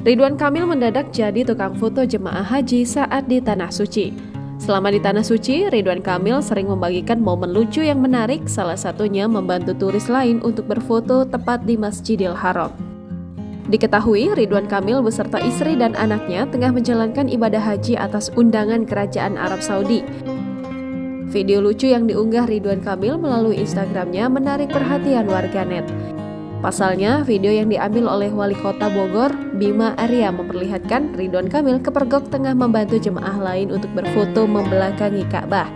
Ridwan Kamil mendadak jadi tukang foto jemaah haji saat di Tanah Suci. Selama di Tanah Suci, Ridwan Kamil sering membagikan momen lucu yang menarik, salah satunya membantu turis lain untuk berfoto tepat di Masjidil Haram. Diketahui, Ridwan Kamil beserta istri dan anaknya tengah menjalankan ibadah haji atas undangan Kerajaan Arab Saudi. Video lucu yang diunggah Ridwan Kamil melalui Instagramnya menarik perhatian warganet. Pasalnya, video yang diambil oleh Wali Kota Bogor, Bima Arya, memperlihatkan Ridwan Kamil kepergok tengah membantu jemaah lain untuk berfoto membelakangi Ka'bah.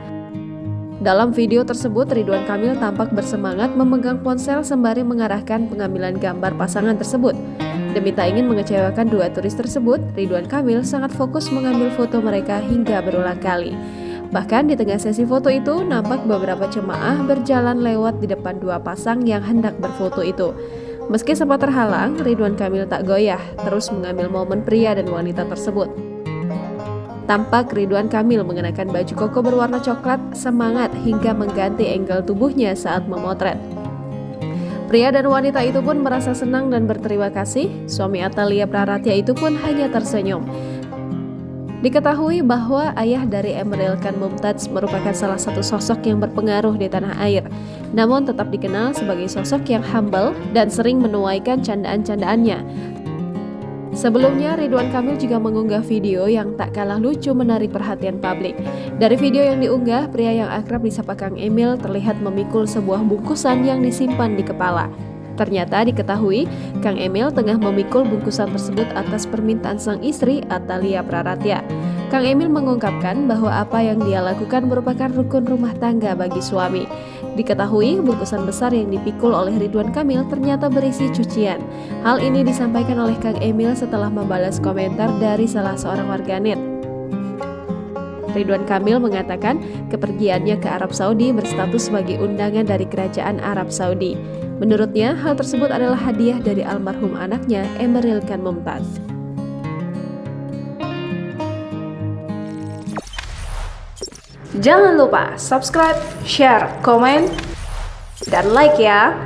Dalam video tersebut, Ridwan Kamil tampak bersemangat memegang ponsel sembari mengarahkan pengambilan gambar pasangan tersebut. Demi tak ingin mengecewakan dua turis tersebut, Ridwan Kamil sangat fokus mengambil foto mereka hingga berulang kali. Bahkan di tengah sesi foto itu, nampak beberapa jemaah berjalan lewat di depan dua pasang yang hendak berfoto itu. Meski sempat terhalang, Ridwan Kamil tak goyah, terus mengambil momen pria dan wanita tersebut. Tampak Ridwan Kamil mengenakan baju koko berwarna coklat, semangat hingga mengganti angle tubuhnya saat memotret. Pria dan wanita itu pun merasa senang dan berterima kasih. Suami Atalia Praratya itu pun hanya tersenyum. Diketahui bahwa ayah dari Emeril Khan Mumtaz merupakan salah satu sosok yang berpengaruh di tanah air, namun tetap dikenal sebagai sosok yang humble dan sering menuaikan candaan-candaannya. Sebelumnya, Ridwan Kamil juga mengunggah video yang tak kalah lucu menarik perhatian publik. Dari video yang diunggah, pria yang akrab disapa Kang Emil terlihat memikul sebuah bungkusan yang disimpan di kepala. Ternyata diketahui, Kang Emil tengah memikul bungkusan tersebut atas permintaan sang istri, Atalia Praratya. Kang Emil mengungkapkan bahwa apa yang dia lakukan merupakan rukun rumah tangga bagi suami. Diketahui, bungkusan besar yang dipikul oleh Ridwan Kamil ternyata berisi cucian. Hal ini disampaikan oleh Kang Emil setelah membalas komentar dari salah seorang warganet. Ridwan Kamil mengatakan kepergiannya ke Arab Saudi berstatus sebagai undangan dari Kerajaan Arab Saudi. Menurutnya, hal tersebut adalah hadiah dari almarhum anaknya, Emeril Khan Mumtaz. Jangan lupa subscribe, share, komen, dan like ya!